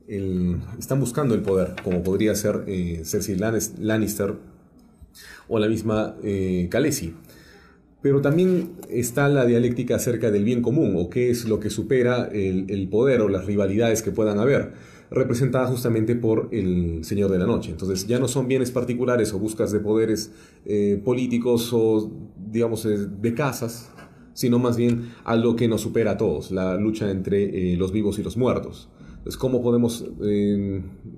están buscando el poder, como podría ser Cersei Lannister o la misma Khaleesi. Pero también está la dialéctica acerca del bien común, o qué es lo que supera el poder o las rivalidades que puedan haber, representada justamente por el Señor de la Noche. Entonces ya no son bienes particulares o buscas de poderes políticos o, digamos, de casas, sino más bien algo que nos supera a todos, la lucha entre los vivos y los muertos. Entonces, ¿cómo podemos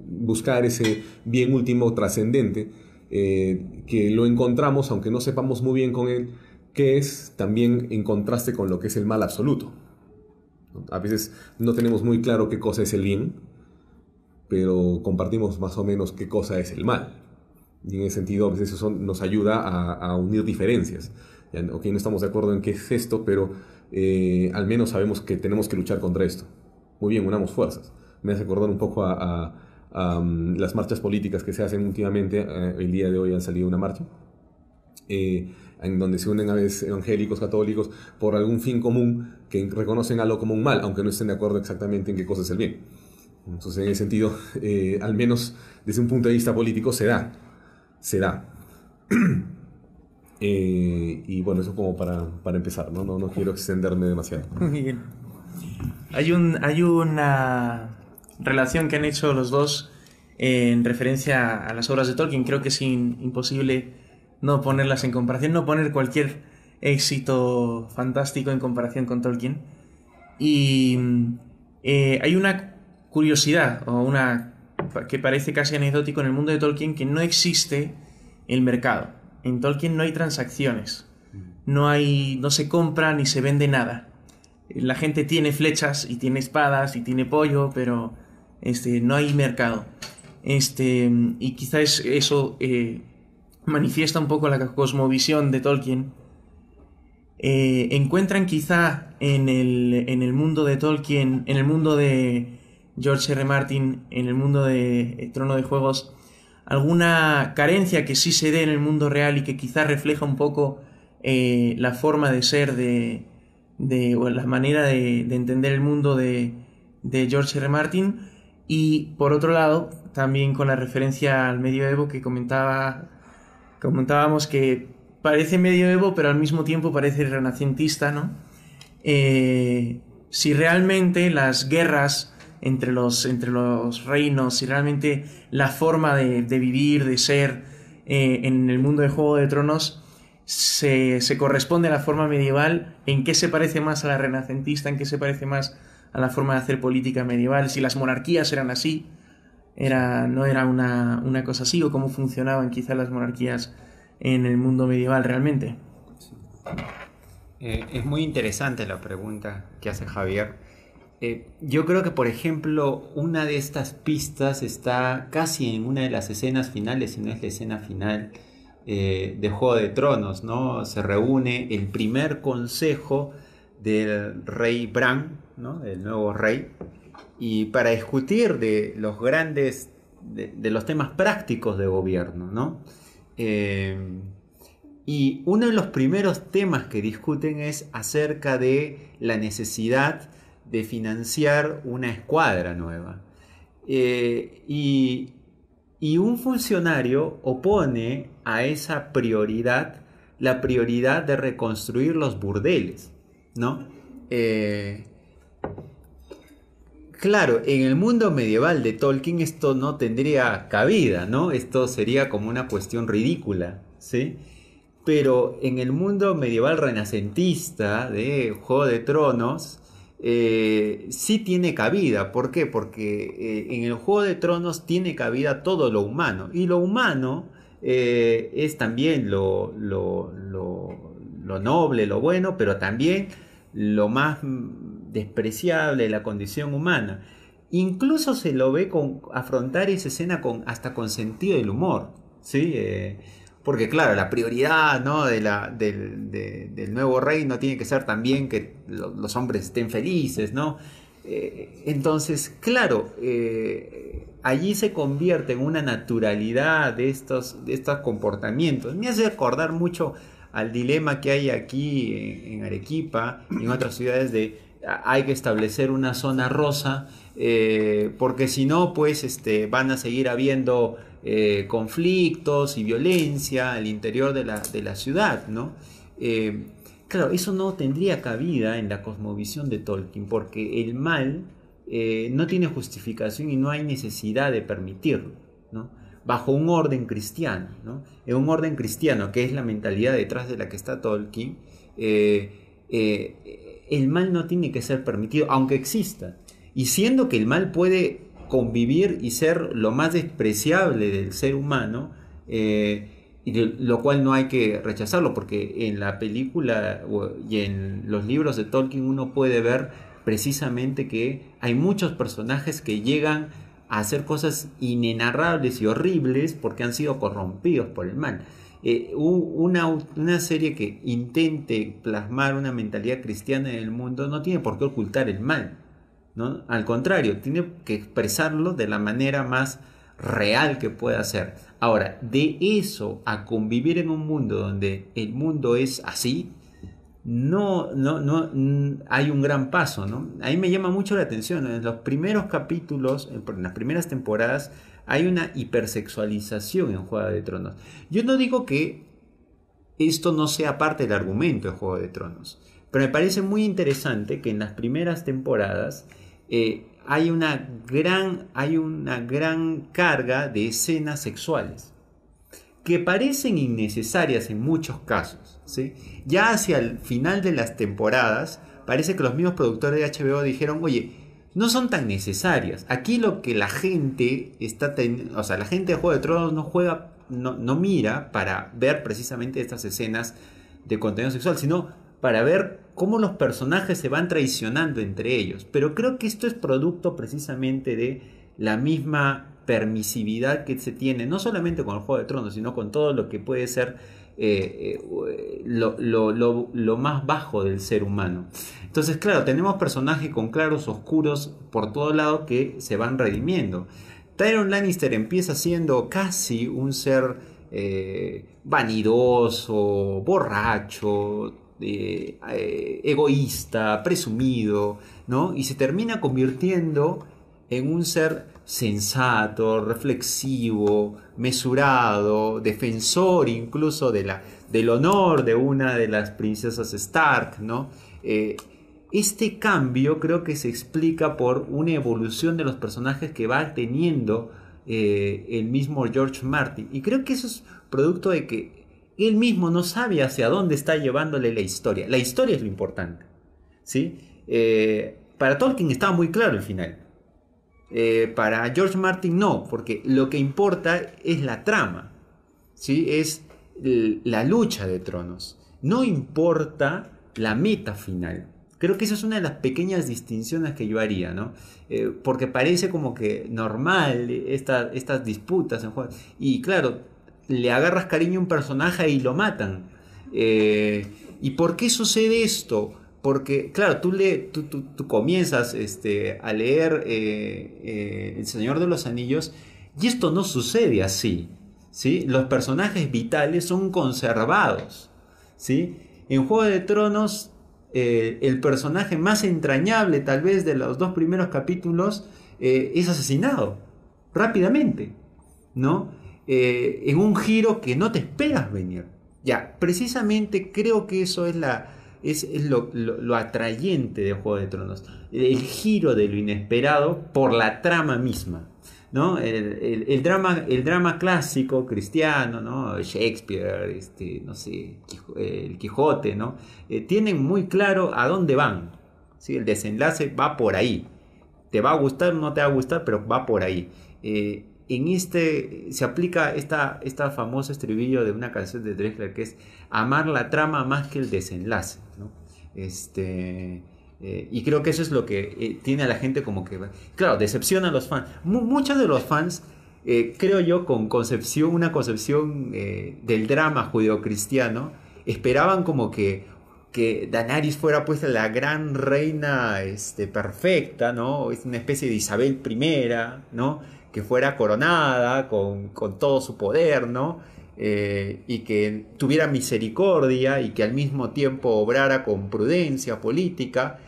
buscar ese bien último trascendente que lo encontramos, aunque no sepamos muy bien con él, que es también en contraste con lo que es el mal absoluto? A veces no tenemos muy claro qué cosa es el bien, pero compartimos más o menos qué cosa es el mal. Y en ese sentido, a veces eso nos ayuda a unir diferencias. Ok, no estamos de acuerdo en qué es esto, pero al menos sabemos que tenemos que luchar contra esto. Muy bien, unamos fuerzas. Me hace acordar un poco a las marchas políticas que se hacen últimamente. El día de hoy han salido una marcha en donde se unen a veces evangélicos, católicos, por algún fin común, que reconocen algo como un mal, aunque no estén de acuerdo exactamente en qué cosa es el bien. Entonces, en ese sentido, al menos desde un punto de vista político, se da. Y bueno, eso como para empezar, ¿no? No quiero extenderme demasiado. Muy bien. Hay una relación que han hecho los dos en referencia a las obras de Tolkien. Creo que es imposible no ponerlas en comparación, no poner cualquier éxito fantástico en comparación con Tolkien. Y hay una curiosidad, o una que parece casi anecdótico en el mundo de Tolkien, que no existe el mercado. En Tolkien no hay transacciones, no se compra ni se vende nada. La gente tiene flechas y tiene espadas y tiene pollo, pero no hay mercado. Y quizás eso manifiesta un poco la cosmovisión de Tolkien. Encuentran quizá en el mundo de Tolkien, en el mundo de George R. Martin, en el mundo de Trono de Juegos, alguna carencia que sí se dé en el mundo real y que quizá refleja un poco la forma de ser o la manera de entender el mundo de George R. Martin. Y por otro lado, también con la referencia al medioevo que comentábamos, que parece medioevo pero al mismo tiempo parece renacentista, ¿no? Si realmente las guerras entre los reinos, si realmente la forma de vivir, de ser en el mundo de Juego de Tronos se corresponde a la forma medieval, ¿en qué se parece más a la renacentista? ¿En qué se parece más a la forma de hacer política medieval? Si las monarquías eran así, no era una cosa así, o cómo funcionaban quizás las monarquías en el mundo medieval realmente. Es muy interesante la pregunta que hace Javier. Yo creo que, por ejemplo, una de estas pistas está casi en una de las escenas finales, si no es la escena final de Juego de Tronos, ¿no? Se reúne el primer consejo del rey Bran, ¿no? El nuevo rey, y para discutir de los grandes, de los temas prácticos de gobierno, ¿no? Y uno de los primeros temas que discuten es acerca de la necesidad de financiar una escuadra nueva. Y un funcionario opone a esa prioridad la prioridad de reconstruir los burdeles, ¿no? Claro, en el mundo medieval de Tolkien esto no tendría cabida, ¿no? Esto sería como una cuestión ridícula, ¿sí? Pero en el mundo medieval renacentista de Juego de Tronos sí tiene cabida. ¿Por qué? Porque en el Juego de Tronos tiene cabida todo lo humano. Y lo humano es también lo noble, lo bueno, pero también lo más despreciable de la condición humana. Incluso se lo ve afrontar esa escena hasta con sentido del humor, ¿sí? Porque claro, la prioridad, ¿no? del nuevo reino tiene que ser también que los hombres estén felices, ¿no? Entonces, claro, allí se convierte en una naturalidad de estos comportamientos. Me hace acordar mucho al dilema que hay aquí en Arequipa y en otras ciudades de hay que establecer una zona rosa, porque si no, pues van a seguir habiendo conflictos y violencia al interior de la ciudad, ¿no? Claro, eso no tendría cabida en la cosmovisión de Tolkien, porque el mal no tiene justificación y no hay necesidad de permitirlo, ¿no? Bajo un orden cristiano, ¿no? En un orden cristiano, que es la mentalidad detrás de la que está Tolkien, el mal no tiene que ser permitido, aunque exista. Y siendo que el mal puede convivir y ser lo más despreciable del ser humano, lo cual no hay que rechazarlo, porque en la película y en los libros de Tolkien uno puede ver precisamente que hay muchos personajes que llegan a hacer cosas inenarrables y horribles porque han sido corrompidos por el mal. Una serie que intente plasmar una mentalidad cristiana en el mundo no tiene por qué ocultar el mal, ¿no? Al contrario, tiene que expresarlo de la manera más real que pueda ser. Ahora, de eso a convivir en un mundo donde el mundo es así, no hay un gran paso, ¿no? Ahí me llama mucho la atención. En los primeros capítulos, en las primeras temporadas, hay una hipersexualización en Juego de Tronos. Yo no digo que esto no sea parte del argumento de Juego de Tronos, pero me parece muy interesante que en las primeras temporadas hay una gran carga de escenas sexuales que parecen innecesarias en muchos casos, ¿sí? Ya hacia el final de las temporadas parece que los mismos productores de HBO dijeron, oye, no son tan necesarias. Aquí lo que la gente la gente de Juego de Tronos no mira para ver precisamente estas escenas de contenido sexual, sino para ver cómo los personajes se van traicionando entre ellos. Pero creo que esto es producto precisamente de la misma permisividad que se tiene, no solamente con el Juego de Tronos, sino con todo lo que puede ser lo más bajo del ser humano. Entonces, claro, tenemos personajes con claros oscuros por todo lado que se van redimiendo. Tyrion Lannister empieza siendo casi un ser vanidoso, borracho, egoísta, presumido, ¿no? Y se termina convirtiendo en un ser sensato, reflexivo, mesurado, defensor incluso del honor de una de las princesas Stark, ¿no? Este cambio creo que se explica por una evolución de los personajes que va teniendo el mismo George Martin, y creo que eso es producto de que él mismo no sabe hacia dónde está llevándole la historia. La historia es lo importante, ¿sí? Para Tolkien estaba muy claro el final. Para George Martin no, porque lo que importa es la trama, ¿sí? Es la lucha de tronos. No importa la meta final. Creo que esa es una de las pequeñas distinciones que yo haría, ¿no? Porque parece como que normal estas disputas en juego. Y claro, le agarras cariño a un personaje y lo matan. ¿Y por qué sucede esto? Porque, claro, tú comienzas a leer El Señor de los Anillos y esto no sucede así, ¿sí? Los personajes vitales son conservados, ¿sí? En Juego de Tronos, el personaje más entrañable, tal vez, de los 2 primeros capítulos, es asesinado rápidamente, ¿no? En un giro que no te esperas venir. Ya, precisamente creo que eso es lo atrayente de Juego de Tronos, el giro de lo inesperado por la trama misma, ¿no? El drama clásico cristiano, ¿no? Shakespeare, no sé, el Quijote, ¿no? Tienen muy claro a dónde van, ¿sí? El desenlace va por ahí, te va a gustar o no te va a gustar, pero va por ahí. Se aplica esta famoso estribillo de una canción de Drexler, que es amar la trama más que el desenlace, ¿no? Y creo que eso es lo que tiene a la gente como que, claro, decepciona a los fans. Muchos de los fans, creo yo, con una concepción del drama judeocristiano, esperaban como que Daenerys fuera pues la gran reina perfecta, ¿no? Es una especie de Isabel I, ¿no? Que fuera coronada con todo su poder, ¿no? Y que tuviera misericordia y que al mismo tiempo obrara con prudencia política.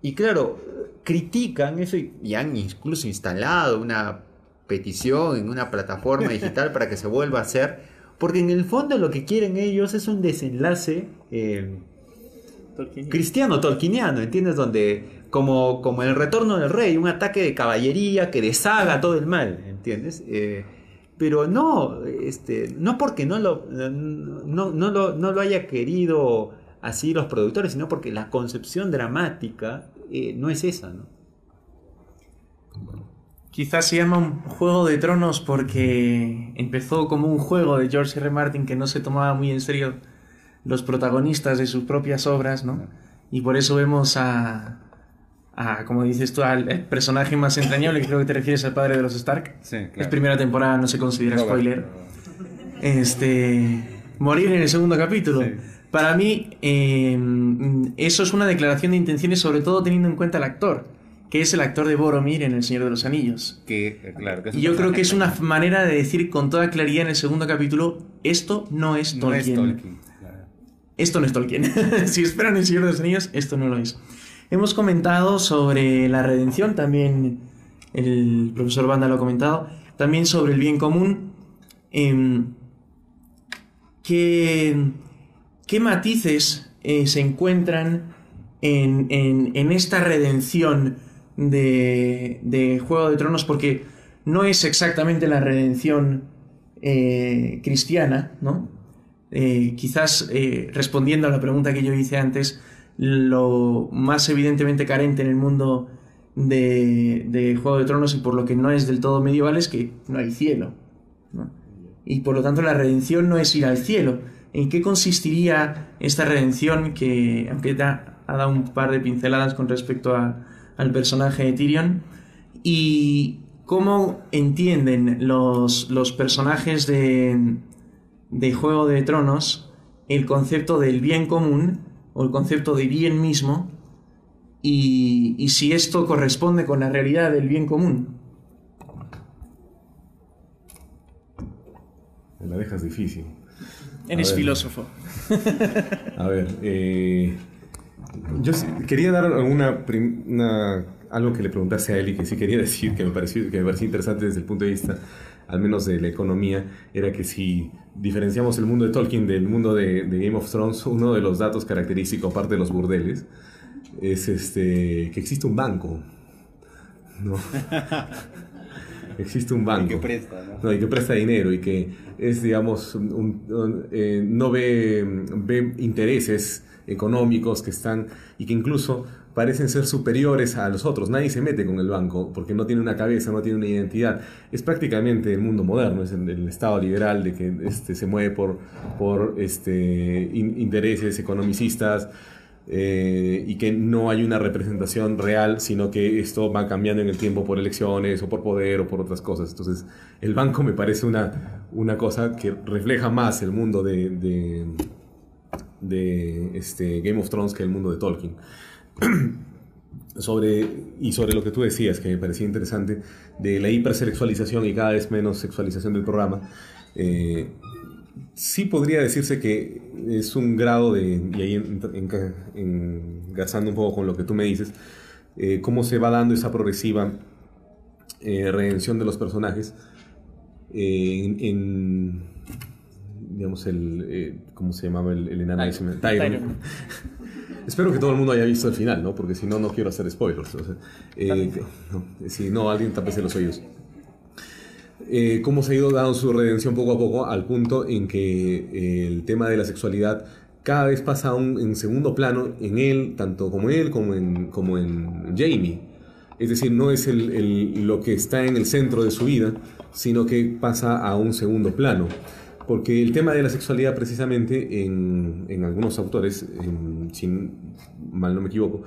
Y claro, critican eso y han incluso instalado una petición en una plataforma digital para que se vuelva a hacer, porque en el fondo lo que quieren ellos es un desenlace cristiano, tolkieniano, ¿entiendes? Donde, como en el Retorno del Rey, un ataque de caballería que deshaga todo el mal, ¿entiendes? Pero no, no porque no lo haya querido así los productores, sino porque la concepción dramática no es esa, ¿no? Quizás se llama un Juego de Tronos porque empezó como un juego de George R. Martin que no se tomaba muy en serio los protagonistas de sus propias obras, ¿no? Y por eso vemos como dices tú, al personaje más entrañable, que creo que te refieres al padre de los Stark. Sí, claro. Es primera temporada, no se considera spoiler. Morir en el segundo capítulo. Sí. Para mí, eso es una declaración de intenciones, sobre todo teniendo en cuenta el actor, que es el actor de Boromir en El Señor de los Anillos. Claro, que Y yo creo que es una manera de decir con toda claridad en el segundo capítulo, esto no es no Tolkien. es Tolkien. Claro. Esto no es Tolkien. Si esperan El Señor de los Anillos, esto no lo es. Hemos comentado sobre la redención, también el profesor Banda lo ha comentado, también sobre el bien común. ¿Qué matices se encuentran en esta redención de Juego de Tronos? Porque no es exactamente la redención cristiana, ¿no? Quizás respondiendo a la pregunta que yo hice antes, lo más evidentemente carente en el mundo de Juego de Tronos, y por lo que no es del todo medieval, es que no hay cielo, ¿no? Y por lo tanto la redención no es ir al cielo. ¿En qué consistiría esta redención? Que, aunque ha dado un par de pinceladas con respecto al personaje de Tyrion, y cómo entienden los personajes de Juego de Tronos el concepto del bien común o el concepto de bien mismo, y si esto corresponde con la realidad del bien común. Me la dejas difícil. Eres filósofo. A ver, yo quería dar algo que le preguntaste a él y que sí quería decir, que me pareció interesante desde el punto de vista, al menos de la economía, era que si diferenciamos el mundo de Tolkien del mundo de Game of Thrones, uno de los datos característicos, aparte de los burdeles, es que existe un banco, ¿no? Existe un banco. Y que presta, ¿no? No, y que presta dinero, y que es, digamos, no ve intereses económicos que están, y que incluso parecen ser superiores a los otros. Nadie se mete con el banco porque no tiene una cabeza, no tiene una identidad. Es prácticamente el mundo moderno, es el estado liberal de que se mueve por intereses economicistas, y que no hay una representación real, sino que esto va cambiando en el tiempo por elecciones o por poder o por otras cosas. Entonces el banco me parece una cosa que refleja más el mundo de Game of Thrones que el mundo de Tolkien. sobre lo que tú decías, que me parecía interesante, de la hipersexualización y cada vez menos sexualización del programa. Sí podría decirse que es un grado y ahí engasando un poco con lo que tú me dices, cómo se va dando esa progresiva redención de los personajes digamos, ¿cómo se llamaba el enano? Tyrion. Espero que todo el mundo haya visto el final, ¿no? Porque si no, no quiero hacer spoilers. O sea, si no, alguien tápese los oídos. Cómo se ha ido dando su redención poco a poco, al punto en que el tema de la sexualidad cada vez pasa en segundo plano en él, tanto como en Jaime. Es decir, no es lo que está en el centro de su vida, sino que pasa a un segundo plano. Porque el tema de la sexualidad, precisamente, en algunos autores, si mal no me equivoco,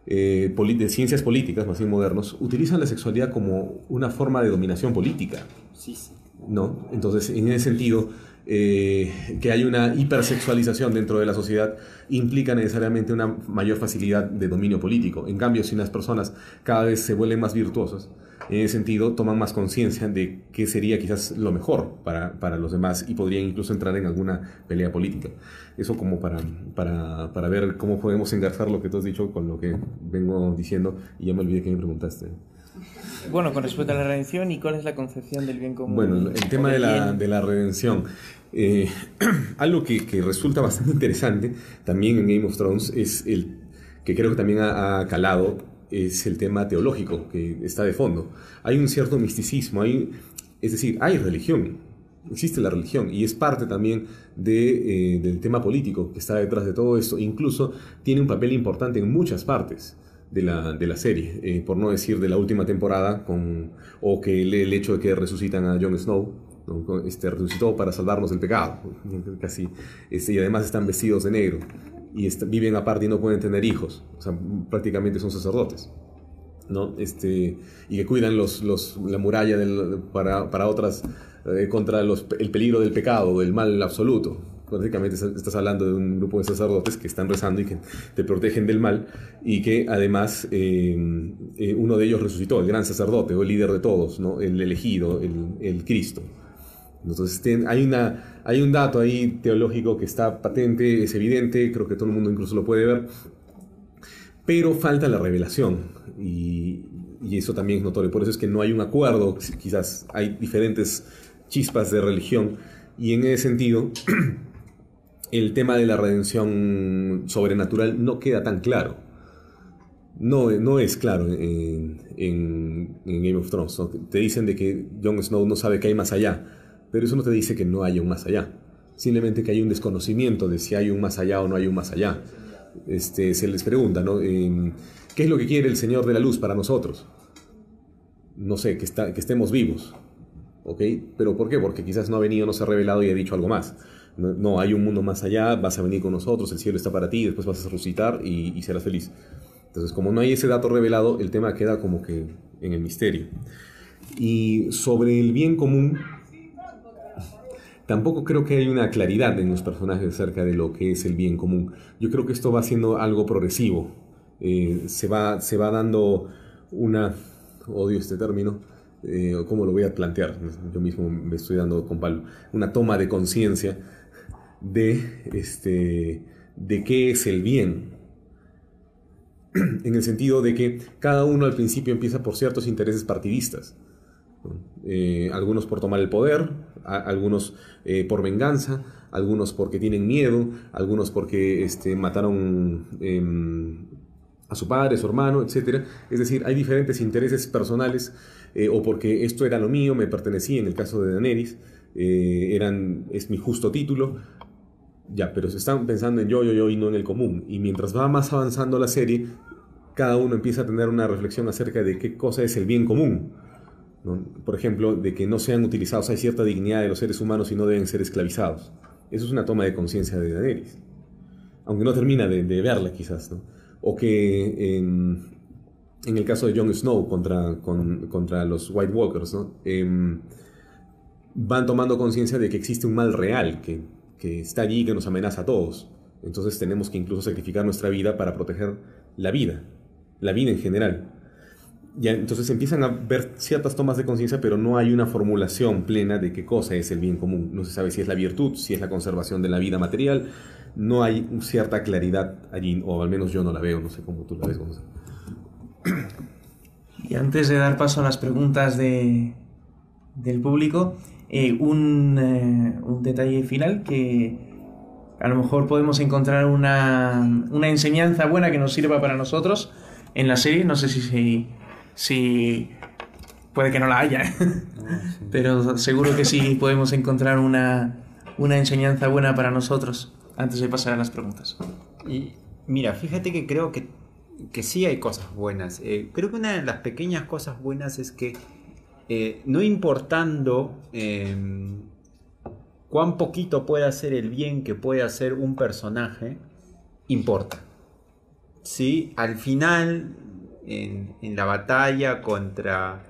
de ciencias políticas, más bien modernos, utilizan la sexualidad como una forma de dominación política. Sí, sí. ¿No? Entonces, en ese sentido, que hay una hipersexualización dentro de la sociedad, implica necesariamente una mayor facilidad de dominio político. En cambio, si unas personas cada vez se vuelven más virtuosas, en ese sentido toman más conciencia de qué sería quizás lo mejor para los demás y podrían incluso entrar en alguna pelea política. Eso como para ver cómo podemos engarzar lo que tú has dicho con lo que vengo diciendo, y ya me olvidé que me preguntaste. Bueno, con respecto a la redención, ¿y cuál es la concepción del bien común? Bueno, el tema de la redención. Algo que resulta bastante interesante también en Game of Thrones es el que creo que también ha calado, es el tema teológico que está de fondo. Hay un cierto misticismo, es decir, hay religión, existe la religión y es parte también del tema político que está detrás de todo esto. Incluso tiene un papel importante en muchas partes de la serie, por no decir de la última temporada, o que el hecho de que resucitan a Jon Snow, ¿no? Resucitó para salvarnos del pecado, casi, y además están vestidos de negro, y viven aparte y no pueden tener hijos, o sea, prácticamente son sacerdotes, ¿no? Y que cuidan la muralla para otras, contra el peligro del pecado, del mal absoluto. Prácticamente estás hablando de un grupo de sacerdotes que están rezando y que te protegen del mal, y que además uno de ellos resucitó, el gran sacerdote o el líder de todos, ¿no? El elegido, el Cristo. Entonces hay un dato ahí teológico que está patente, es evidente, creo que todo el mundo incluso lo puede ver, pero falta la revelación, y eso también es notorio. Por eso es que no hay un acuerdo, quizás hay diferentes chispas de religión, y en ese sentido el tema de la redención sobrenatural no queda tan claro. No es claro en Game of Thrones, ¿no? Te dicen de que Jon Snow no sabe que hay más allá, pero eso no te dice que no haya un más allá. Simplemente que hay un desconocimiento de si hay un más allá o no hay un más allá. Se les pregunta, ¿no? ¿Qué es lo que quiere el Señor de la Luz para nosotros? No sé, que estemos vivos. ¿Ok? ¿Pero por qué? Porque quizás no ha venido, no se ha revelado y ha dicho algo más. No, hay un mundo más allá, vas a venir con nosotros, el cielo está para ti, después vas a resucitar y serás feliz. Entonces, como no hay ese dato revelado, el tema queda como que en el misterio. Y sobre el bien común, tampoco creo que haya una claridad en los personajes acerca de lo que es el bien común. Yo creo que esto va siendo algo progresivo. Se va dando una... Odio este término. ¿Cómo lo voy a plantear? Yo mismo me estoy dando con palo. Una toma de conciencia de qué es el bien. En el sentido de que cada uno al principio empieza por ciertos intereses partidistas. Algunos por tomar el poder, algunos por venganza, algunos porque tienen miedo, algunos porque mataron a su padre, su hermano, etc. Es decir, hay diferentes intereses personales, o porque esto era lo mío, me pertenecía, en el caso de Daenerys, es mi justo título. Ya, pero se están pensando en yo y no en el común. Y mientras va más avanzando la serie, cada uno empieza a tener una reflexión acerca de qué cosa es el bien común, ¿no? Por ejemplo, de que no sean utilizados, hay cierta dignidad de los seres humanos y no deben ser esclavizados. Eso es una toma de conciencia de Daenerys, aunque no termina de verla quizás, ¿no? O que en el caso de Jon Snow contra los White Walkers, ¿no? Van tomando conciencia de que existe un mal real que está allí y que nos amenaza a todos. Entonces tenemos que incluso sacrificar nuestra vida para proteger la vida en general. Ya, entonces empiezan a ver ciertas tomas de conciencia, pero no hay una formulación plena de qué cosa es el bien común. No se sabe si es la virtud, si es la conservación de la vida material. No hay cierta claridad allí, o al menos yo no la veo. No sé cómo tú la ves, Gonzalo. Y antes de dar paso a las preguntas del público, un detalle final, que a lo mejor podemos encontrar una enseñanza buena que nos sirva para nosotros en la serie. No sé si puede que no la haya, pero seguro que sí podemos encontrar una enseñanza buena para nosotros antes de pasar a las preguntas. Y mira, fíjate que creo que sí hay cosas buenas. Creo que una de las pequeñas cosas buenas es que no importando cuán poquito puede hacer el bien que puede hacer un personaje, importa. ¿Sí? Al final, en la batalla contra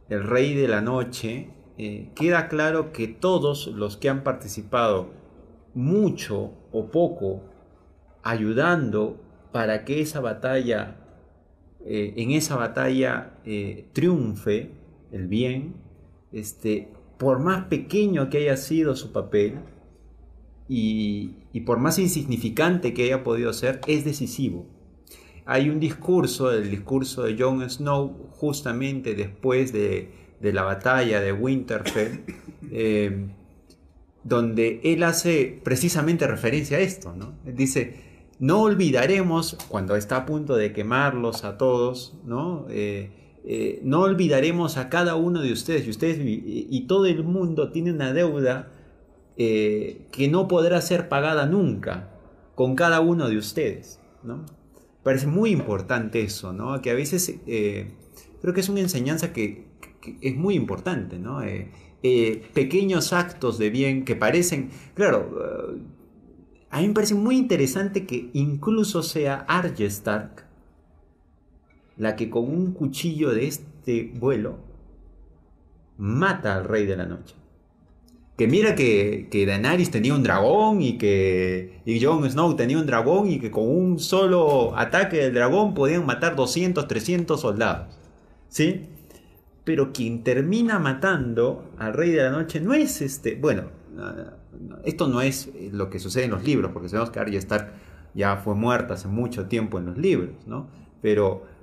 el Rey de la Noche, queda claro que todos los que han participado mucho o poco ayudando para que esa batalla, en esa batalla triunfe el bien, por más pequeño que haya sido su papel y por más insignificante que haya podido ser, es decisivo. Hay un discurso, el discurso de Jon Snow, justamente después de la batalla de Winterfell, donde él hace precisamente referencia a esto, ¿no? Él dice, no olvidaremos, cuando está a punto de quemarlos a todos, ¿no? No olvidaremos a cada uno de ustedes, y todo el mundo tiene una deuda que no podrá ser pagada nunca con cada uno de ustedes, ¿no? Parece muy importante eso, ¿no? Que a veces creo que es una enseñanza que es muy importante, ¿no? Pequeños actos de bien que parecen, claro, a mí me parece muy interesante que incluso sea Arya Stark la que con un cuchillo de este vuelo mata al Rey de la Noche. Que mira que Daenerys tenía un dragón y Jon Snow tenía un dragón y que con un solo ataque del dragón podían matar 200, 300 soldados, ¿sí? Pero quien termina matando al Rey de la Noche no es esto no es lo que sucede en los libros, porque sabemos que Arya Stark ya fue muerta hace mucho tiempo en los libros, ¿no? Pero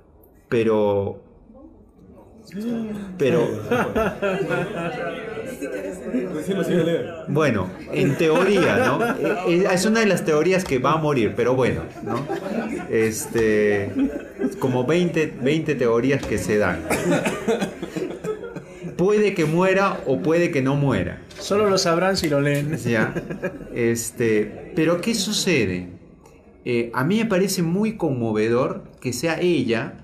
bueno, en teoría, ¿no? Es una de las teorías que va a morir, pero bueno, ¿no? Como 20 teorías que se dan. Puede que muera o puede que no muera. Solo lo sabrán si lo leen. ¿Ya? Pero ¿qué sucede? A mí me parece muy conmovedor que sea ella,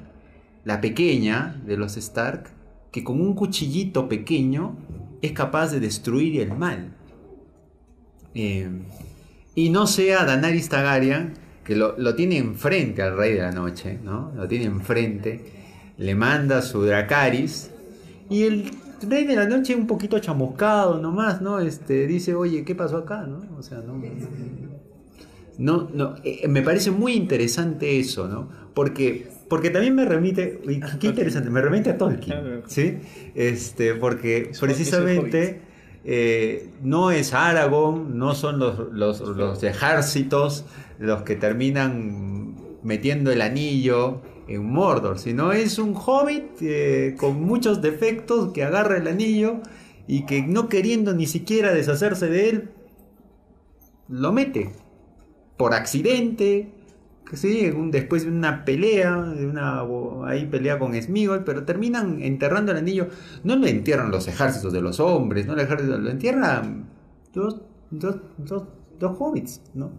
la pequeña de los Stark, que con un cuchillito pequeño es capaz de destruir el mal. Y no sea Daenerys Targaryen, que lo tiene enfrente al Rey de la Noche, ¿no? Lo tiene enfrente, le manda su Dracarys, y el Rey de la Noche un poquito chamuscado nomás, ¿no? Dice, oye, ¿qué pasó acá? ¿No? O sea, me parece muy interesante eso, ¿no? Porque también me remite, qué interesante, me remite a Tolkien, ¿sí? Porque precisamente no es Aragorn, no son los ejércitos los que terminan metiendo el anillo en Mordor, sino es un hobbit con muchos defectos que agarra el anillo y que no queriendo ni siquiera deshacerse de él, lo mete por accidente, sí, después de una pelea, ahí pelea con Sméagol, pero terminan enterrando el anillo. No lo entierran los ejércitos de los hombres, no lo entierran dos hobbits, ¿no?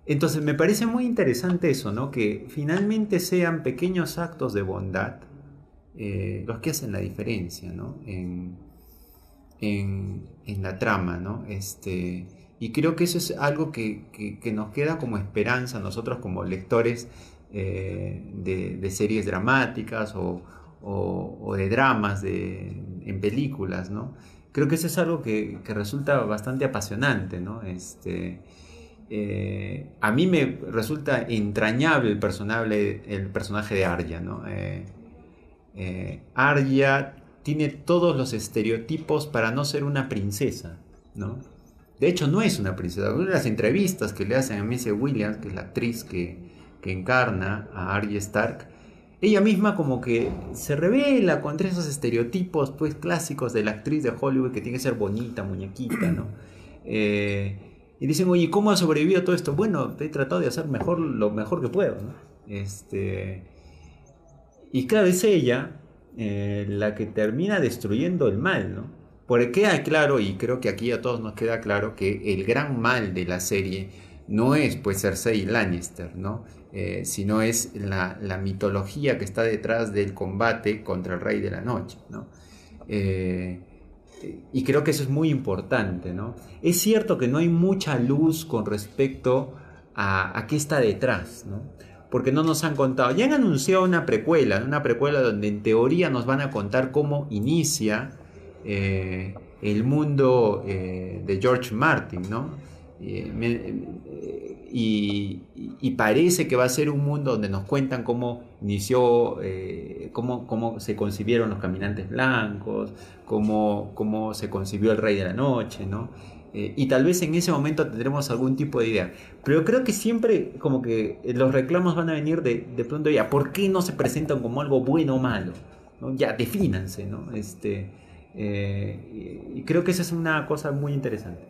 Entonces me parece muy interesante eso, ¿no? Que finalmente sean pequeños actos de bondad los que hacen la diferencia, ¿no? En la trama, ¿no? Y creo que eso es algo que nos queda como esperanza a nosotros como lectores de series dramáticas o de dramas en películas, ¿no? Creo que eso es algo que resulta bastante apasionante, ¿no? A mí me resulta entrañable el personaje de Arya, ¿no? Arya tiene todos los estereotipos para no ser una princesa, ¿no? De hecho, no es una princesa. Una de las entrevistas que le hacen a Maisie Williams, que es la actriz que encarna a Arya Stark, ella misma como que se revela contra esos estereotipos pues clásicos de la actriz de Hollywood que tiene que ser bonita, muñequita, ¿no? Y dicen, oye, ¿cómo ha sobrevivido a todo esto? Bueno, he tratado de hacer lo mejor que puedo, ¿no? Y claro, es ella la que termina destruyendo el mal, ¿no? Porque queda claro, y creo que aquí a todos nos queda claro, que el gran mal de la serie no es pues Cersei Lannister, ¿no? Sino es la mitología que está detrás del combate contra el Rey de la Noche, ¿no? Y creo que eso es muy importante, ¿no? Es cierto que no hay mucha luz con respecto a qué está detrás, ¿no? Porque no nos han contado. Ya han anunciado una precuela donde en teoría nos van a contar cómo inicia el mundo de George Martin, ¿no? Y parece que va a ser un mundo donde nos cuentan cómo inició, cómo se concibieron los caminantes blancos, cómo se concibió el Rey de la Noche, ¿no? Y tal vez en ese momento tendremos algún tipo de idea. Pero creo que siempre como que los reclamos van a venir de pronto ya, ¿por qué no se presentan como algo bueno o malo? ¿No? Ya, defínanse, ¿no? Y creo que esa es una cosa muy interesante.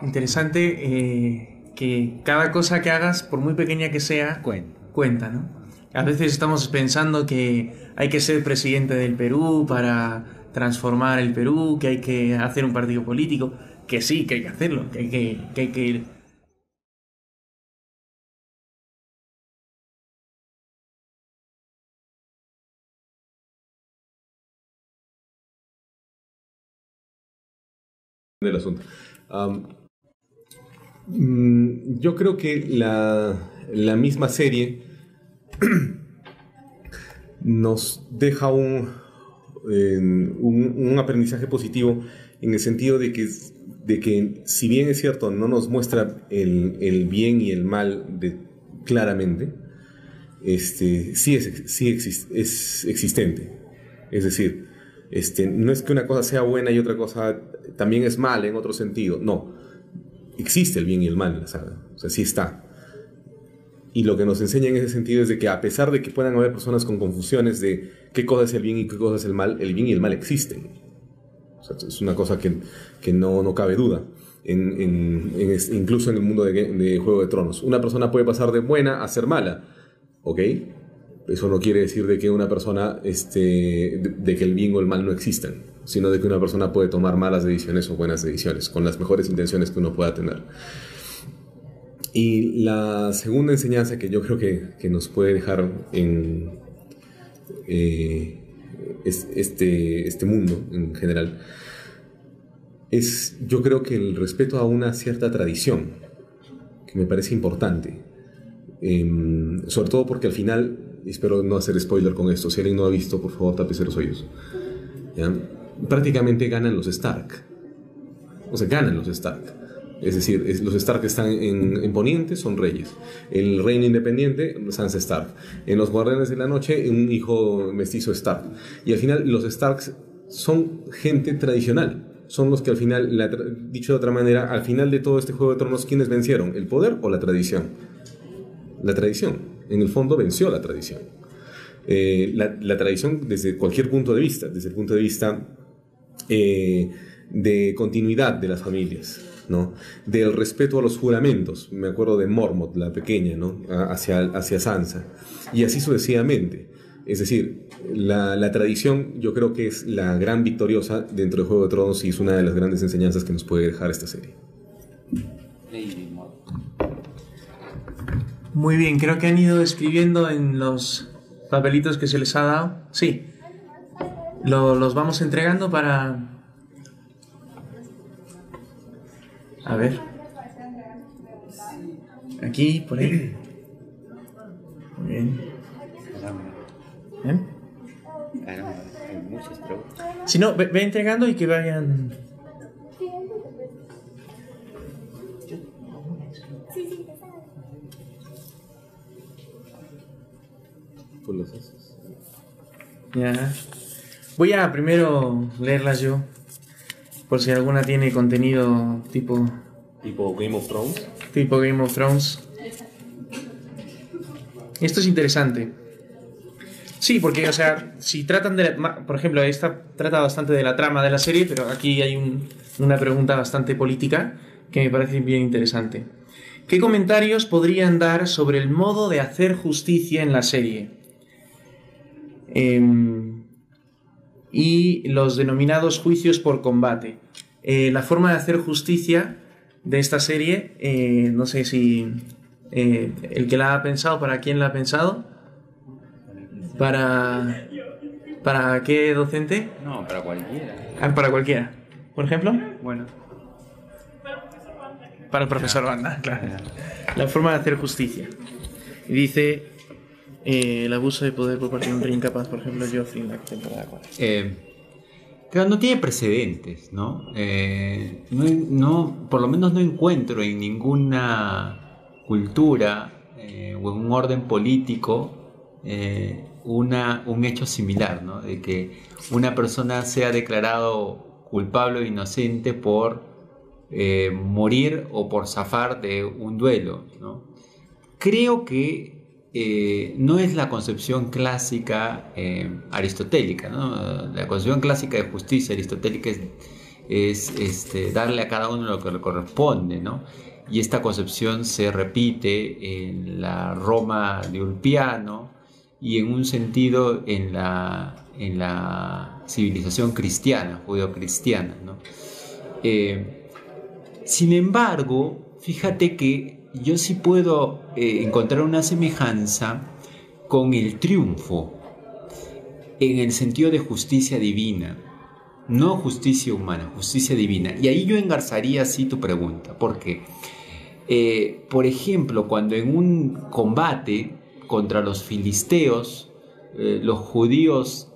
Interesante que cada cosa que hagas, por muy pequeña que sea, cuenta, ¿no? A veces estamos pensando que hay que ser presidente del Perú para transformar el Perú, que hay que hacer un partido político, que sí, que hay que hacerlo, que hay que ir. Del asunto. Yo creo que la misma serie nos deja un aprendizaje positivo en el sentido de que si bien es cierto no nos muestra el bien y el mal claramente, sí es existente. Es decir, no es que una cosa sea buena y otra cosa también es mala en otro sentido. No, existe el bien y el mal en la saga. O sea, sí está. Y lo que nos enseña en ese sentido es de que a pesar de que puedan haber personas con confusiones de qué cosa es el bien y qué cosa es el bien y el mal existen. O sea, es una cosa que no cabe duda. Incluso en el mundo de Juego de Tronos. Una persona puede pasar de buena a ser mala. ¿Ok? Eso no quiere decir de que una persona, de que el bien o el mal no existan, sino de que una persona puede tomar malas decisiones o buenas decisiones, con las mejores intenciones que uno pueda tener. Y la segunda enseñanza que yo creo que nos puede dejar en este mundo en general es, yo creo que el respeto a una cierta tradición, que me parece importante. Sobre todo porque al final, espero no hacer spoiler con esto, si alguien no ha visto, por favor tápese los oídos, ¿ya? Prácticamente ganan los Stark. O sea, ganan los Stark. Es decir, los Stark que están en Poniente son reyes. El reino independiente, Sansa Stark. En los Guardianes de la Noche, un hijo mestizo Stark. Y al final, los Starks son gente tradicional. Son los que al final, dicho de otra manera, al final de todo este Juego de Tronos, ¿quiénes vencieron? ¿El poder o la tradición? La tradición. En el fondo venció la tradición. La tradición desde cualquier punto de vista. Desde el punto de vista de continuidad de las familias, ¿no? Del respeto a los juramentos. Me acuerdo de Mormont, la pequeña, ¿no? hacia Sansa, y así sucesivamente. Es decir, la tradición yo creo que es la gran victoriosa dentro del Juego de Tronos y es una de las grandes enseñanzas que nos puede dejar esta serie. Muy bien, creo que han ido escribiendo en los papelitos que se les ha dado. Sí, los vamos entregando para... A ver. Aquí, por ahí. Muy bien. ¿Bien? Hay muchas preguntas. Si no, ve entregando y que vayan... Pues los haces. Ya. Voy a primero leerlas yo, por si alguna tiene contenido tipo Game of Thrones. Tipo Game of Thrones. Esto es interesante. Sí, porque, o sea, si tratan de... Por ejemplo, esta trata bastante de la trama de la serie, pero aquí hay una pregunta bastante política que me parece bien interesante. ¿Qué comentarios podrían dar sobre el modo de hacer justicia en la serie? Y los denominados juicios por combate. La forma de hacer justicia de esta serie, no sé si el que la ha pensado, ¿para quién la ha pensado? ¿Para qué docente? No, para cualquiera. Ah, para cualquiera. ¿Por ejemplo? Bueno. Para el profesor Banda, claro. La forma de hacer justicia. Y dice... el abuso de poder por parte de un rey incapaz, por ejemplo, Joffrey en la temporada 4. Claro, no tiene precedentes, ¿no? Por lo menos no encuentro en ninguna cultura o en un orden político un hecho similar, ¿no? De que una persona sea declarado culpable o inocente por morir o por zafar de un duelo, ¿no? Creo que no es la concepción clásica aristotélica, ¿no? La concepción clásica de justicia aristotélica es darle a cada uno lo que le corresponde, ¿no? Y esta concepción se repite en la Roma de Ulpiano y en un sentido en la civilización cristiana, judeocristiana, ¿no? Sin embargo, fíjate que yo sí puedo encontrar una semejanza con el triunfo en el sentido de justicia divina, no justicia humana, justicia divina. Y ahí yo engarzaría así tu pregunta, porque, por ejemplo, cuando en un combate contra los filisteos, los judíos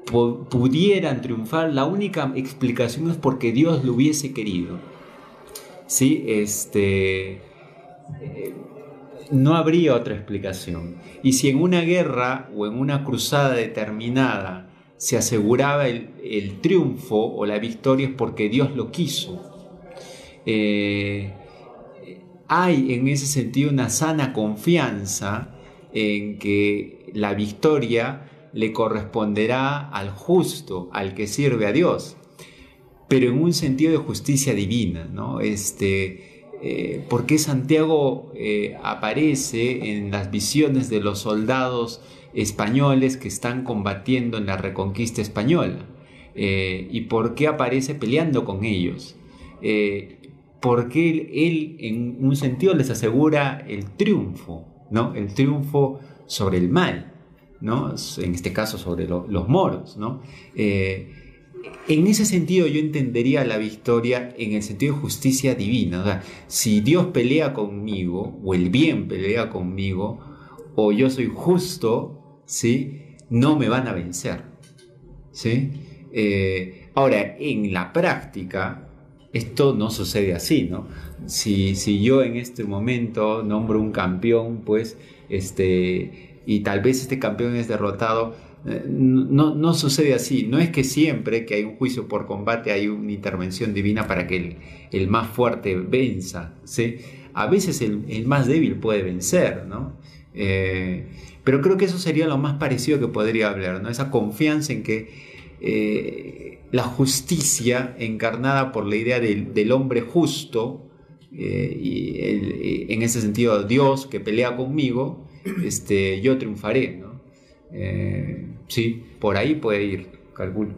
pudieran triunfar, la única explicación es porque Dios lo hubiese querido. ¿Sí? No habría otra explicación. Y si en una guerra o en una cruzada determinada se aseguraba el triunfo o la victoria, es porque Dios lo quiso. Hay en ese sentido una sana confianza en que la victoria le corresponderá al justo, al que sirve a Dios, pero en un sentido de justicia divina, ¿no? Porque Santiago aparece en las visiones de los soldados españoles que están combatiendo en la reconquista española, y por qué aparece peleando con ellos, porque él en un sentido les asegura el triunfo, ¿no? El triunfo sobre el mal, ¿no? En este caso sobre los moros, ¿no? En ese sentido yo entendería la victoria en el sentido de justicia divina. O sea, si Dios pelea conmigo, o el bien pelea conmigo, o yo soy justo, ¿sí? No me van a vencer, ¿sí? Ahora, en la práctica, esto no sucede así, ¿no? Si yo en este momento nombro un campeón, pues, y tal vez este campeón es derrotado, no sucede así. No es que siempre que hay un juicio por combate hay una intervención divina para que el más fuerte venza, ¿sí? A veces el más débil puede vencer, ¿no? Pero creo que eso sería lo más parecido que podría hablar, ¿no? Esa confianza en que la justicia encarnada por la idea del hombre justo, y en ese sentido Dios que pelea conmigo, yo triunfaré, ¿no? Sí, por ahí puede ir, calculo.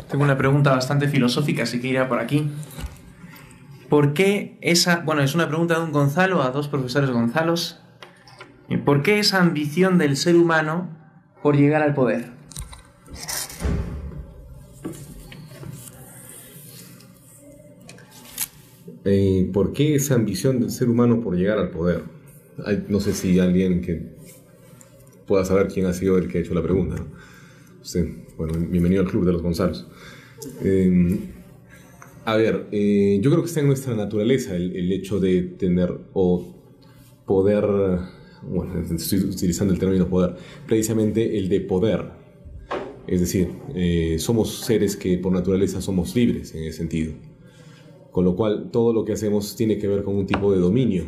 Tengo una pregunta bastante filosófica, así que irá por aquí. ¿Por qué esa... Bueno, es una pregunta de un Gonzalo a dos profesores Gonzalos. ¿Por qué esa ambición del ser humano por llegar al poder? ¿Por qué esa ambición del ser humano por llegar al poder? No sé si alguien que pueda saber quién ha sido el que ha hecho la pregunta, ¿no? Bueno, bienvenido al club de los Gonzalos. Yo creo que está en nuestra naturaleza el hecho de tener o poder, bueno, estoy utilizando el término poder, precisamente el de poder. Es decir, somos seres que por naturaleza somos libres en ese sentido. Con lo cual, todo lo que hacemos tiene que ver con un tipo de dominio.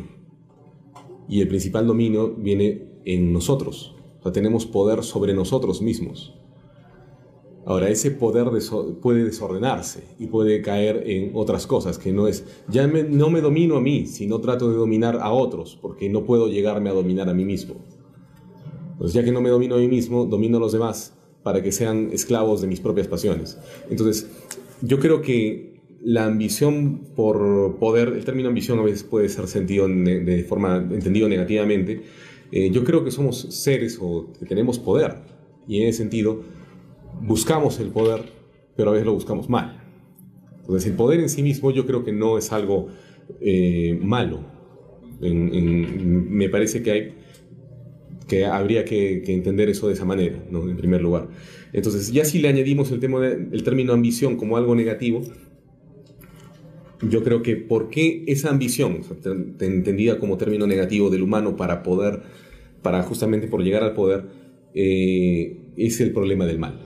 Y el principal dominio viene en nosotros. O sea, tenemos poder sobre nosotros mismos. Ahora, ese poder puede desordenarse y puede caer en otras cosas, que no es, no me domino a mí, sino trato de dominar a otros, porque no puedo llegarme a dominar a mí mismo. Entonces, ya que no me domino a mí mismo, domino a los demás para que sean esclavos de mis propias pasiones. Entonces, yo creo que la ambición por poder, el término ambición a veces puede ser sentido de forma entendido negativamente. Yo creo que somos seres o que tenemos poder, y en ese sentido buscamos el poder, pero a veces lo buscamos mal. Entonces el poder en sí mismo yo creo que no es algo malo. Me parece que que habría que entender eso de esa manera, ¿no? En primer lugar. Entonces, ya si le añadimos el término ambición como algo negativo, yo creo que ¿por qué esa ambición, o sea, entendida como término negativo del humano para justamente por llegar al poder, es el problema del mal?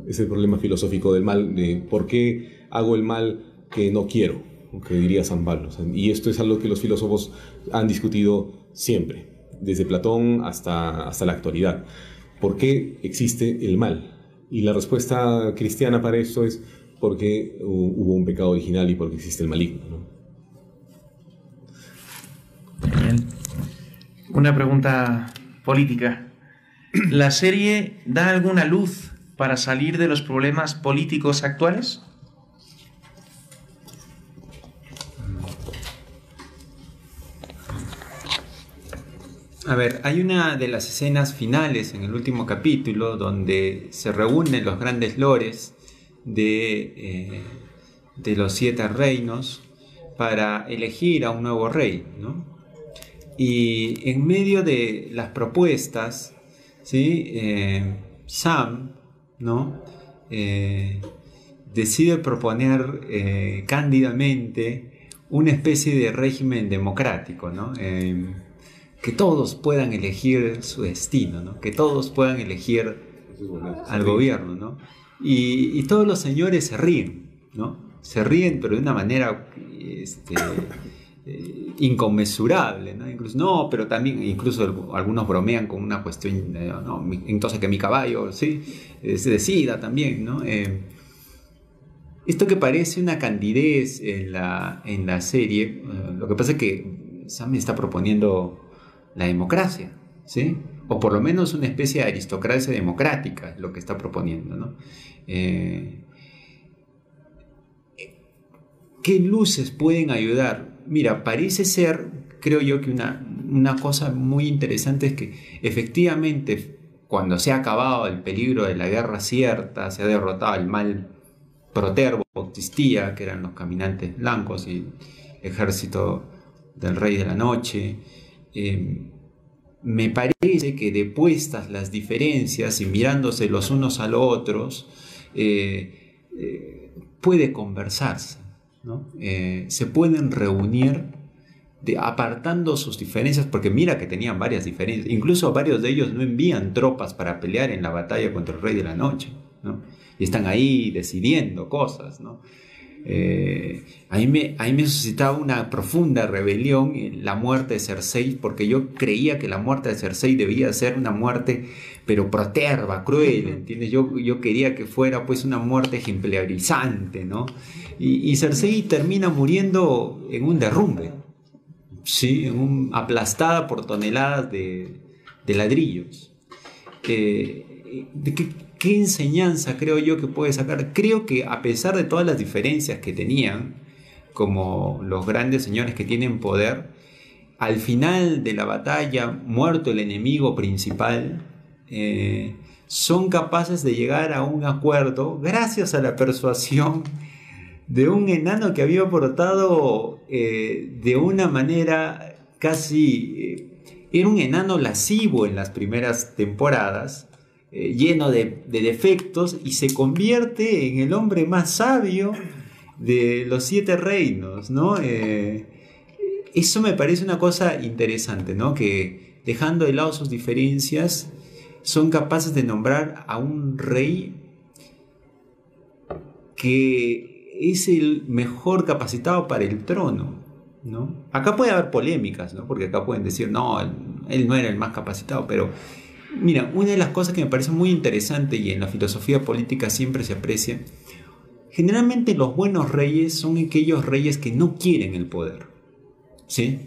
Es el problema filosófico del mal, de por qué hago el mal que no quiero, que diría San Pablo. O sea, y esto es algo que los filósofos han discutido siempre, desde Platón hasta la actualidad. ¿Por qué existe el mal? Y la respuesta cristiana para esto es porque hubo un pecado original y porque existe el maligno, ¿no? Bien. Una pregunta política. ¿La serie da alguna luz para salir de los problemas políticos actuales? A ver, hay una de las escenas finales en el último capítulo donde se reúnen los grandes lores de los 7 reinos para elegir a un nuevo rey, ¿no? Y en medio de las propuestas, ¿sí? Sam, ¿no? Decide proponer cándidamente una especie de régimen democrático, ¿no? Que todos puedan elegir su destino, ¿no? Que todos puedan elegir al gobierno, ¿no? Y todos los señores se ríen, ¿no? Se ríen, pero de una manera inconmensurable, ¿no? Incluso, no, pero también incluso algunos bromean con una cuestión, no, entonces que mi caballo, ¿sí? Se decida también, ¿no? Esto que parece una candidez en la serie, lo que pasa es que Sam está proponiendo la democracia, ¿sí? O por lo menos una especie de aristocracia democrática es lo que está proponiendo, ¿no? ¿Qué luces pueden ayudar? Mira, parece ser, creo yo, que una cosa muy interesante es que efectivamente cuando se ha acabado el peligro de la guerra cierta, se ha derrotado el mal protervo que existía, que eran los caminantes blancos y el ejército del Rey de la Noche. Me parece que depuestas las diferencias y mirándose los unos a los otros, puede conversarse, ¿no? Se pueden reunir apartando sus diferencias, porque mira que tenían varias diferencias, incluso varios de ellos no envían tropas para pelear en la batalla contra el Rey de la Noche, ¿no? Y están ahí decidiendo cosas, ¿no? A mí me suscitaba una profunda rebelión en la muerte de Cersei, porque yo creía que la muerte de Cersei debía ser una muerte pero proterva, cruel, ¿entiendes? Yo quería que fuera pues una muerte ejemplarizante, ¿no? Y Cersei termina muriendo en un derrumbe, ¿sí? Aplastada por toneladas de ladrillos. ¿Qué enseñanza creo yo que puede sacar? Creo que a pesar de todas las diferencias que tenían, como los grandes señores que tienen poder, al final de la batalla, muerto el enemigo principal, son capaces de llegar a un acuerdo gracias a la persuasión de un enano que había aportado de una manera casi... era un enano lascivo en las primeras temporadas, lleno de defectos, y se convierte en el hombre más sabio de los 7 reinos, ¿no? Eso me parece una cosa interesante, ¿no? Que dejando de lado sus diferencias, son capaces de nombrar a un rey que es el mejor capacitado para el trono, ¿no? Acá puede haber polémicas, ¿no? Porque acá pueden decir, no, él no era el más capacitado, pero mira, una de las cosas que me parece muy interesante y en la filosofía política siempre se aprecia, generalmente los buenos reyes son aquellos reyes que no quieren el poder, ¿sí?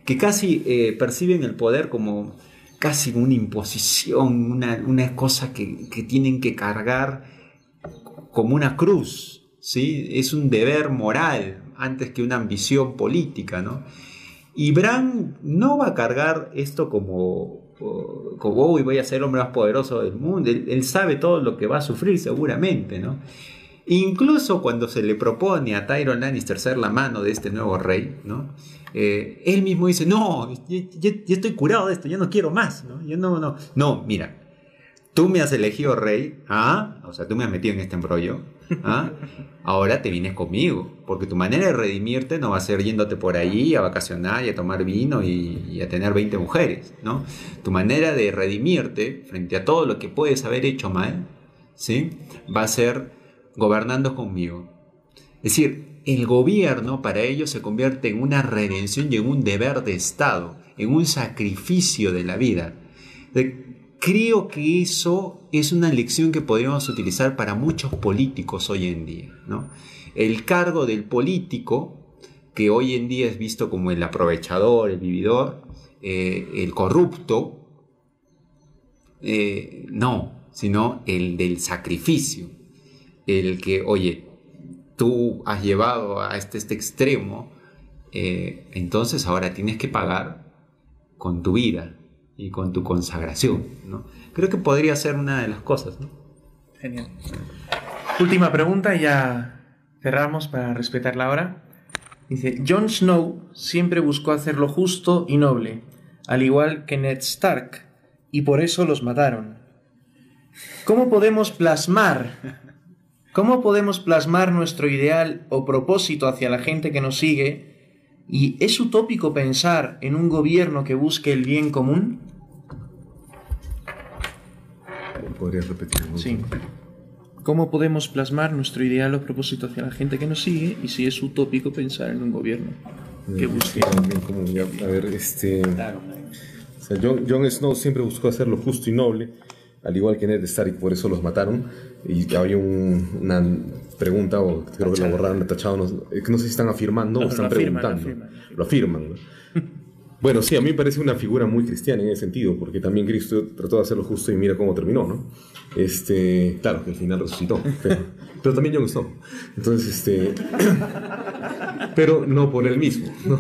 Que casi perciben el poder como casi una imposición, una cosa que tienen que cargar como una cruz, ¿sí? Es un deber moral antes que una ambición política, ¿no? Y Bran no va a cargar esto como hoy voy a ser el hombre más poderoso del mundo. Él sabe todo lo que va a sufrir seguramente, ¿no? Incluso cuando se le propone a Tyrion Lannister ser la mano de este nuevo rey, ¿no? Él mismo dice, no, ya estoy curado de esto, ya no quiero más, ¿no? No, mira, tú me has elegido rey, o sea, tú me has metido en este embrollo, ahora te vienes conmigo, porque tu manera de redimirte no va a ser yéndote por ahí a vacacionar y a tomar vino y a tener 20 mujeres, ¿no? Tu manera de redimirte frente a todo lo que puedes haber hecho mal, ¿sí? Va a ser gobernando conmigo. Es decir, el gobierno para ellos se convierte en una redención y en un deber de Estado, en un sacrificio de la vida. Creo que eso es una lección que podríamos utilizar para muchos políticos hoy en día, ¿no? El cargo del político, que hoy en día es visto como el aprovechador, el vividor, el corrupto, no, sino el del sacrificio. El que, oye, tú has llevado a este extremo, entonces ahora tienes que pagar con tu vida y con tu consagración, ¿no? Creo que podría ser una de las cosas, ¿no? Genial. Última pregunta y ya cerramos para respetar la hora. Dice, Jon Snow siempre buscó hacer lo justo y noble, al igual que Ned Stark, y por eso los mataron. ¿Cómo podemos plasmar nuestro ideal o propósito hacia la gente que nos sigue? ¿Y es utópico pensar en un gobierno que busque el bien común? ¿Podrías repetir? Sí. ¿Cómo podemos plasmar nuestro ideal o propósito hacia la gente que nos sigue? Y si es utópico pensar en un gobierno que busque el bien común. Ya, a ver, o sea, Jon Snow siempre buscó hacer lo justo y noble, al igual que Ned Stark, y por eso los mataron. Y había una pregunta, o creo que lo borraron, lo tacharon, no sé si están afirmando o están preguntando. Lo afirman, ¿no? Bueno, sí, a mí me parece una figura muy cristiana en ese sentido, porque también Cristo trató de hacer lo justo y mira cómo terminó, ¿no? Claro, que al final resucitó, pero también Jon Snow. Entonces, pero no por él mismo, ¿no?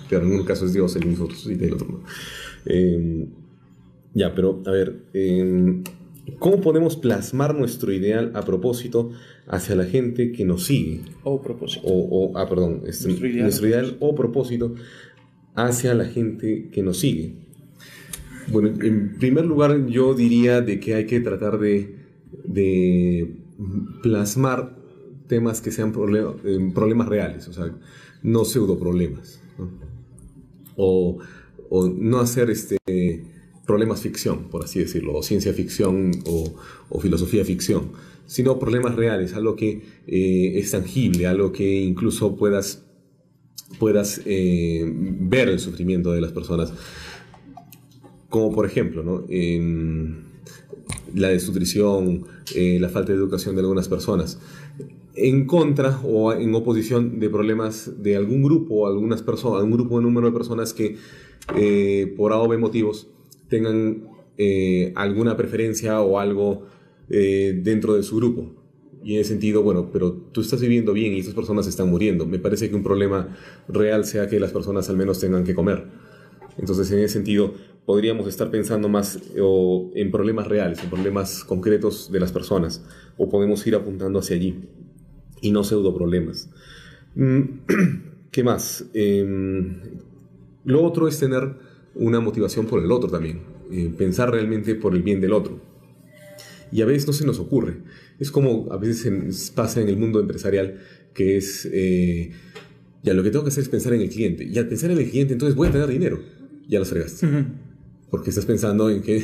Pero en un caso es Dios, el mismo resucita y el otro no. Ya, pero a ver, ¿cómo podemos plasmar nuestro ideal a propósito hacia la gente que nos sigue? O propósito. Nuestro ideal o propósito hacia la gente que nos sigue. Bueno, en primer lugar yo diría de que hay que tratar de plasmar temas que sean problemas reales, o sea, no pseudo problemas, ¿no? O no hacer problemas ficción, por así decirlo, o ciencia ficción o filosofía ficción, sino problemas reales, algo que es tangible, algo que incluso puedas ver el sufrimiento de las personas, como por ejemplo, ¿no? La desnutrición, la falta de educación de algunas personas, en contra o en oposición de problemas de algún grupo o algunas personas, un grupo de número de personas que por A o B motivos tengan alguna preferencia o algo dentro de su grupo. Y en ese sentido, bueno, pero tú estás viviendo bien y estas personas están muriendo. Me parece que un problema real sea que las personas al menos tengan que comer. Entonces, en ese sentido, podríamos estar pensando más en problemas reales, en problemas concretos de las personas, o podemos ir apuntando hacia allí y no pseudo problemas. ¿Qué más? Lo otro es tener una motivación por el otro también, pensar realmente por el bien del otro. Y a veces no se nos ocurre. Es como a veces pasa en el mundo empresarial, que es, ya lo que tengo que hacer es pensar en el cliente. Y al pensar en el cliente, entonces voy a tener dinero. Ya las fregaste. Uh-huh. Porque estás pensando en que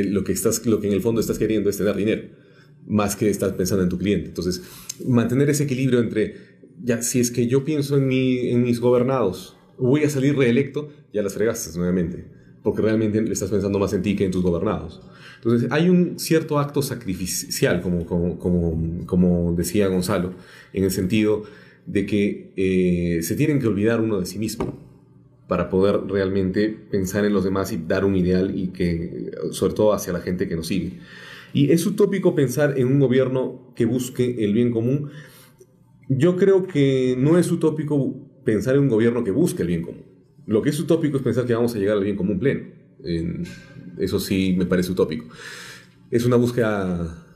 lo que en el fondo estás queriendo es tener dinero, más que estás pensando en tu cliente. Entonces, mantener ese equilibrio entre, ya, si es que yo pienso en mis gobernados, voy a salir reelecto, ya las fregaste nuevamente, porque realmente le estás pensando más en ti que en tus gobernados. Entonces, hay un cierto acto sacrificial, como decía Gonzalo, en el sentido de que se tienen que olvidar uno de sí mismo para poder realmente pensar en los demás y dar un ideal, y que, sobre todo hacia la gente que nos sigue. Y es utópico pensar en un gobierno que busque el bien común. Yo creo que no es utópico pensar en un gobierno que busque el bien común. Lo que es utópico es pensar que vamos a llegar al bien común pleno. Eso sí me parece utópico. Es una búsqueda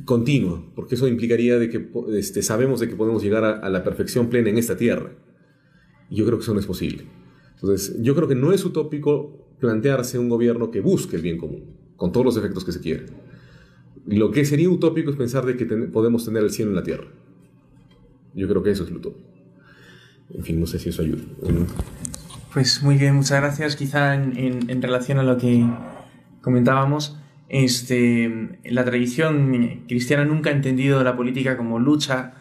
continua, porque eso implicaría de que sabemos de que podemos llegar a la perfección plena en esta tierra. Y yo creo que eso no es posible. Entonces, yo creo que no es utópico plantearse un gobierno que busque el bien común, con todos los efectos que se quieren. Lo que sería utópico es pensar de que podemos tener el cielo en la tierra. Yo creo que eso es lo utópico. En fin, no sé si eso ayuda. Pues muy bien, muchas gracias. Quizá en relación a lo que comentábamos, la tradición cristiana nunca ha entendido la política como lucha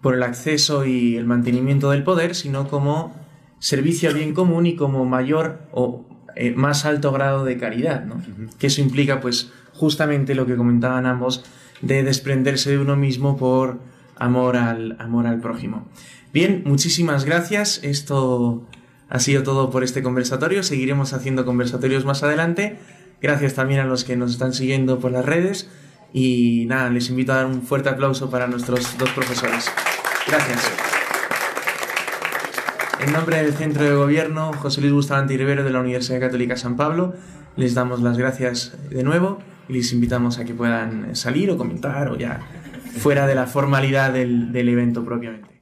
por el acceso y el mantenimiento del poder, sino como servicio al bien común y como mayor o más alto grado de caridad, ¿no? Que eso implica, pues, justamente lo que comentaban ambos, de desprenderse de uno mismo por amor al prójimo. Bien, muchísimas gracias. Esto ha sido todo por este conversatorio. Seguiremos haciendo conversatorios más adelante. Gracias también a los que nos están siguiendo por las redes. Y nada, les invito a dar un fuerte aplauso para nuestros dos profesores. Gracias. En nombre del Centro de Gobierno, José Luis Bustamante y Rivero de la Universidad Católica San Pablo, les damos las gracias de nuevo y les invitamos a que puedan salir o comentar o ya fuera de la formalidad del evento propiamente.